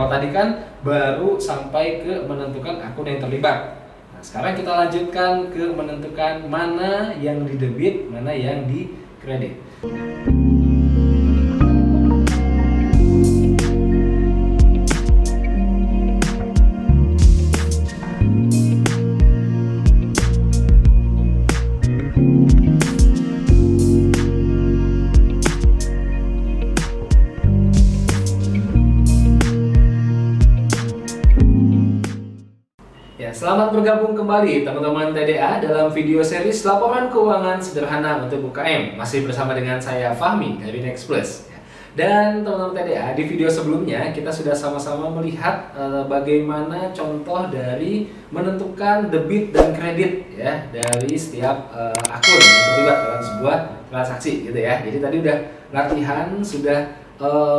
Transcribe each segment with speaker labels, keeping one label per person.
Speaker 1: Kalau tadi kan baru sampai ke menentukan akun yang terlibat. Nah, sekarang kita lanjutkan ke menentukan mana yang di debit, mana yang di kredit. Selamat bergabung kembali teman-teman TDA dalam video series laporan keuangan sederhana untuk UKM. Masih bersama dengan saya Fahmi dari Next Plus. Dan teman-teman TDA, di video sebelumnya kita sudah sama-sama melihat bagaimana contoh dari menentukan debit dan kredit ya dari setiap akun yang terlibat dalam sebuah transaksi gitu ya. Jadi tadi udah latihan, sudah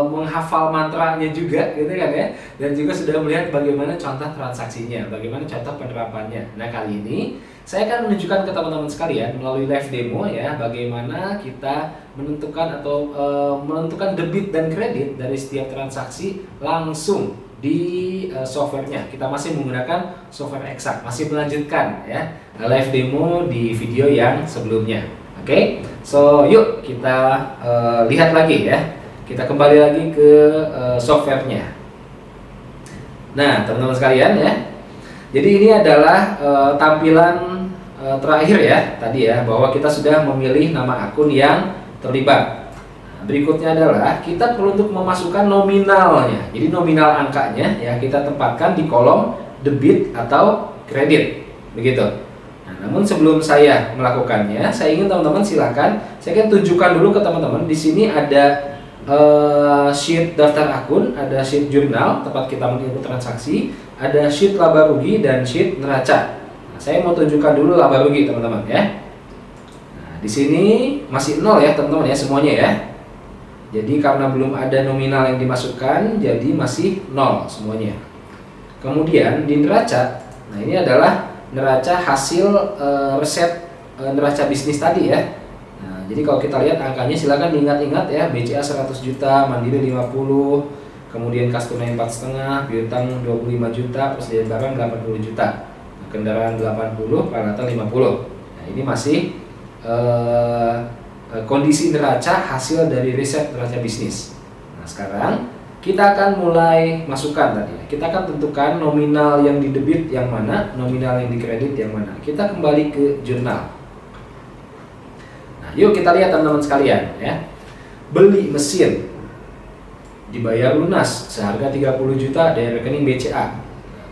Speaker 1: menghafal mantranya juga gitu kan ya, dan juga sudah melihat bagaimana contoh transaksinya, bagaimana contoh penerapannya. Nah, kali ini saya akan menunjukkan ke teman-teman sekalian melalui live demo ya, bagaimana kita menentukan atau menentukan debit dan kredit dari setiap transaksi langsung di softwarenya. Kita masih menggunakan software Exact, masih melanjutkan ya live demo di video yang sebelumnya. Oke, so yuk kita lihat lagi ya. Kita kembali lagi ke softwarenya. Nah, teman-teman sekalian ya. Jadi ini adalah tampilan terakhir ya tadi ya, bahwa kita sudah memilih nama akun yang terlibat. Nah, berikutnya adalah kita perlu untuk memasukkan nominalnya. Jadi nominal angkanya ya kita tempatkan di kolom debit atau kredit. Begitu. Nah, namun sebelum saya melakukannya, saya ingin teman-teman silakan saya akan tunjukkan dulu ke teman-teman. Di sini ada sheet daftar akun, ada sheet jurnal tempat kita menginput transaksi, ada sheet laba rugi dan sheet neraca. Nah, saya mau tunjukkan dulu laba rugi teman-teman ya. Nah, di sini masih nol ya teman-teman ya semuanya ya. Jadi karena belum ada nominal yang dimasukkan, jadi masih nol semuanya. Kemudian di neraca, nah ini adalah neraca hasil reset neraca bisnis tadi ya. Jadi kalau kita lihat angkanya silakan diingat-ingat ya, BCA 100 juta, Mandiri 50, kemudian kas tunai 4,5, piutang 25 juta, persediaan barang 80 juta, kendaraan 80, peralatan 50. Nah, ini masih kondisi neraca hasil dari riset neraca bisnis. Nah, sekarang kita akan mulai masukkan tadi ya. Kita akan tentukan nominal yang di debit yang mana, nominal yang di kredit yang mana. Kita kembali ke jurnal. Yuk kita lihat teman-teman sekalian ya. Beli mesin dibayar lunas seharga 30 juta dari rekening BCA.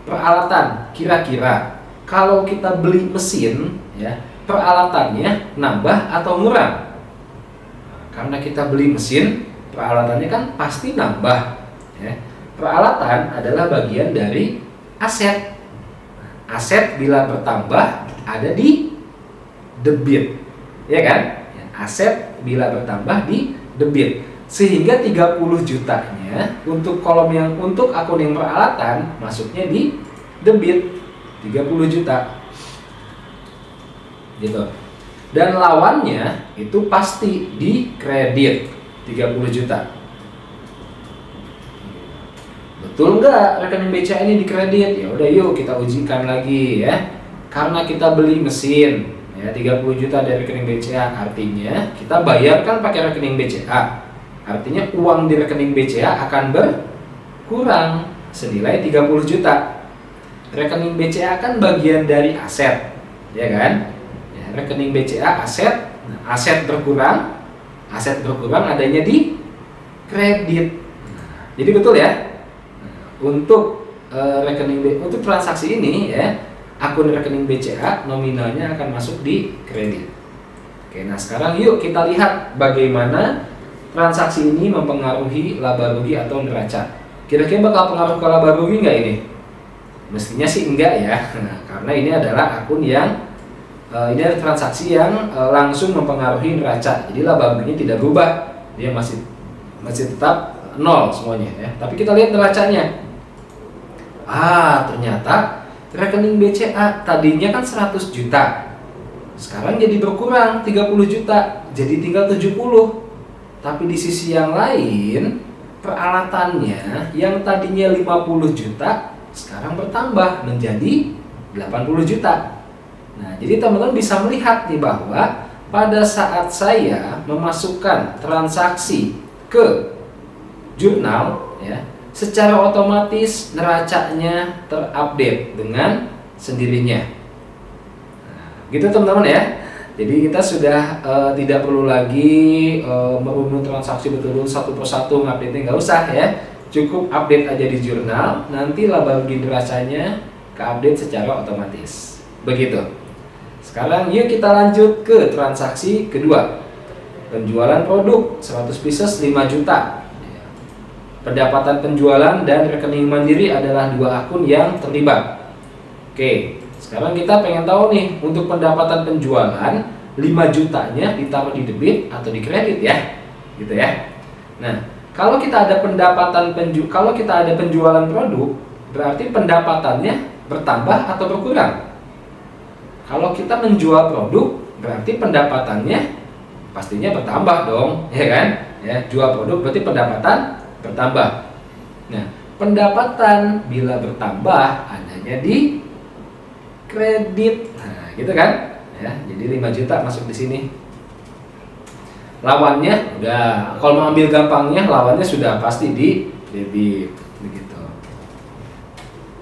Speaker 1: Peralatan kira-kira kalau kita beli mesin ya, peralatannya nambah atau ngurang? Nah, karena kita beli mesin, peralatannya kan pasti nambah ya. Peralatan adalah bagian dari aset. Aset bila bertambah ada di debit. Ya kan? Aset bila bertambah di debit, sehingga 30 jutanya untuk kolom yang untuk akun yang peralatan masuknya di debit 30 juta gitu, dan lawannya itu pasti di kredit 30 juta. Betul nggak rekening BCA ini di kredit? Ya udah yuk kita ujikan lagi ya. Karena kita beli mesin ya 30 juta dari rekening BCA, artinya kita bayarkan pakai rekening BCA, artinya uang di rekening BCA akan berkurang senilai 30 juta. Rekening BCA kan bagian dari aset ya kan ya, rekening BCA aset. Nah, aset berkurang adanya di kredit. Nah, jadi betul ya. Nah, untuk untuk transaksi ini ya, akun rekening BCA nominalnya akan masuk di kredit. Oke, nah sekarang yuk kita lihat bagaimana transaksi ini mempengaruhi laba rugi atau neraca. Kira-kira bakal pengaruh ke laba rugi nggak ini? Mestinya sih enggak ya, nah, karena ini adalah akun yang ini adalah transaksi yang langsung mempengaruhi neraca. Jadi laba ruginya tidak berubah, dia masih tetap nol semuanya ya. Tapi kita lihat neracanya. Ternyata rekening BCA tadinya kan 100 juta, sekarang jadi berkurang 30 juta, jadi tinggal 70. Tapi di sisi yang lain peralatannya yang tadinya 50 juta sekarang bertambah menjadi 80 juta. Nah, jadi teman-teman bisa melihat nih bahwa pada saat saya memasukkan transaksi ke jurnal ya, secara otomatis neracanya terupdate dengan sendirinya. Nah, gitu teman-teman ya. Jadi kita sudah tidak perlu lagi merunut transaksi betul-betul satu persatu, ngupdate-nya nggak usah ya. Cukup update aja di jurnal, nanti laba rugi neracanya keupdate secara otomatis. Begitu. Sekarang yuk kita lanjut ke transaksi kedua. Penjualan produk 100 pieces 5 juta. Pendapatan penjualan dan rekening mandiri adalah dua akun yang terlibat. Oke, sekarang kita pengen tahu nih untuk pendapatan penjualan 5 jutanya ditaruh di debit atau di kredit ya. Gitu ya. Nah, kalau kita ada penjualan produk, berarti pendapatannya bertambah atau berkurang. Kalau kita menjual produk, berarti pendapatannya pastinya bertambah dong, ya kan? Ya, jual produk berarti pendapatan bertambah. Nah, pendapatan bila bertambah adanya di kredit. Nah, gitu kan? Ya, jadi 5 juta masuk di sini. Lawannya udah, kalau mau ambil gampangnya lawannya sudah pasti di debit, begitu.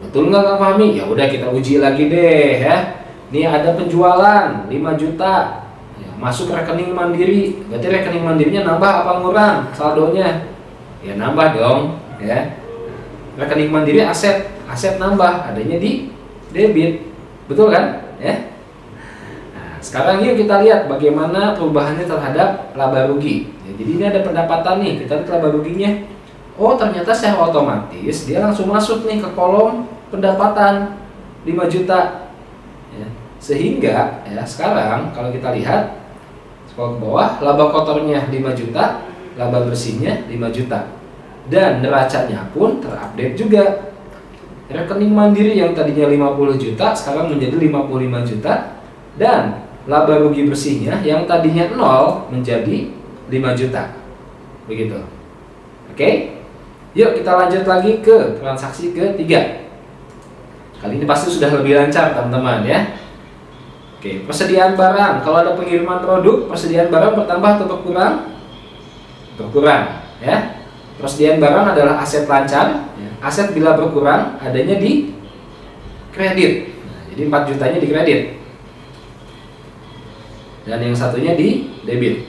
Speaker 1: Betul nggak Kang Fahmi? Ya udah kita uji lagi deh ya. Ini ada penjualan 5 juta ya, masuk rekening mandiri. Berarti rekening mandirinya nambah apa ngurang saldonya? Ya nambah dong ya. Rekening mandiri aset nambah, adanya di debit. Betul kan? Ya. Nah, sekarang yuk kita lihat bagaimana perubahannya terhadap laba rugi. Ya, jadi ini ada pendapatan nih, kita lihat laba ruginya. Oh, ternyata secara otomatis dia langsung masuk nih ke kolom pendapatan 5 juta. Ya, sehingga ya sekarang kalau kita lihat scroll ke bawah, laba kotornya 5 juta, laba bersihnya 5 juta, dan neracanya pun terupdate juga. Rekening mandiri yang tadinya 50 juta sekarang menjadi 55 juta, dan laba rugi bersihnya yang tadinya 0 menjadi 5 juta. Begitu. Oke, yuk kita lanjut lagi ke transaksi ketiga. Kali ini pasti sudah lebih lancar teman-teman ya. Oke, persediaan barang. Kalau ada pengiriman produk, persediaan barang bertambah atau berkurang? Berkurang ya. Persediaan barang adalah aset lancar ya. Aset bila berkurang adanya di kredit. Nah, jadi 4 jutanya di kredit. Dan yang satunya di debit.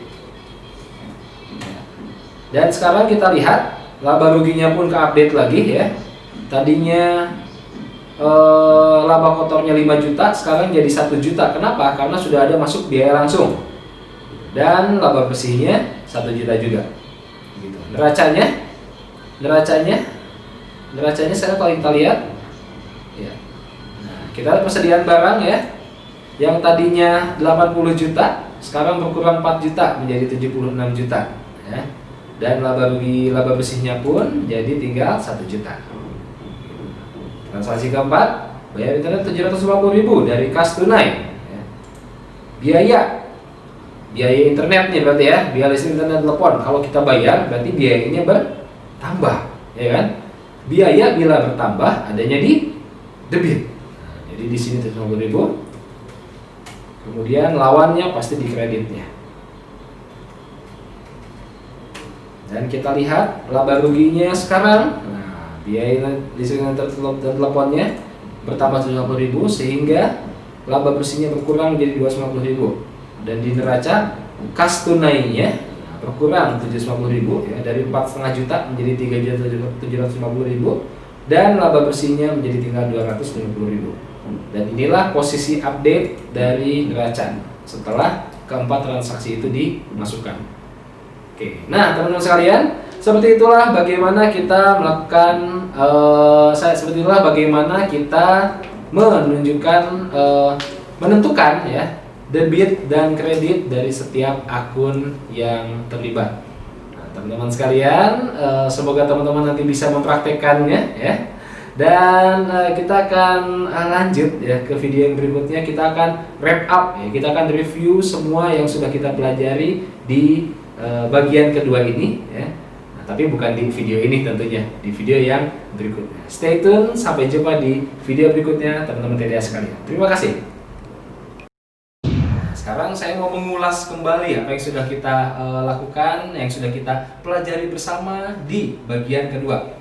Speaker 1: Dan sekarang kita lihat laba ruginya pun keupdate lagi ya. Tadinya laba kotornya 5 juta sekarang jadi 1 juta. Kenapa? Karena sudah ada masuk biaya langsung. Dan laba bersihnya 1 juta juga. Gitu. Neracanya sekarang kalau kita lihat ya. Nah, kita lihat persediaan barang ya. Yang tadinya 80 juta sekarang berkurang 4 juta menjadi 76 juta ya. Dan laba bersihnya pun jadi tinggal 1 juta. Transaksi keempat, bayar internet 750.000 dari kas tunai ya. Biaya internet nih berarti ya, biaya listrik internet telepon. Kalau kita bayar berarti biayanya bertambah ya kan. Biaya bila bertambah adanya di debit. Nah, jadi di sini 750.000. Kemudian lawannya pasti di kreditnya. Dan kita lihat laba ruginya sekarang. Nah, biaya listrik dan teleponnya bertambah 750.000 sehingga laba bersihnya berkurang menjadi 250.000. Dan di neraca kas tunainya berkurang 750.000 ya, dari 4,5 juta menjadi 3.750.000, dan laba bersihnya menjadi tinggal 250.000. Dan inilah posisi update dari neraca setelah keempat transaksi itu dimasukkan. Oke, nah teman-teman sekalian, seperti itulah bagaimana kita melakukan bagaimana kita menentukan ya debit dan kredit dari setiap akun yang terlibat. Nah, teman-teman sekalian, semoga teman-teman nanti bisa mempraktekkannya ya. Dan kita akan lanjut ya ke video yang berikutnya. Kita akan wrap up ya. Kita akan review semua yang sudah kita pelajari di bagian kedua ini ya. Nah, tapi bukan di video ini tentunya, di video yang berikutnya. Stay tune, sampai jumpa di video berikutnya teman-teman TDA sekalian. Terima kasih. Sekarang saya mau mengulas kembali apa yang sudah kita lakukan, yang sudah kita pelajari bersama di bagian kedua.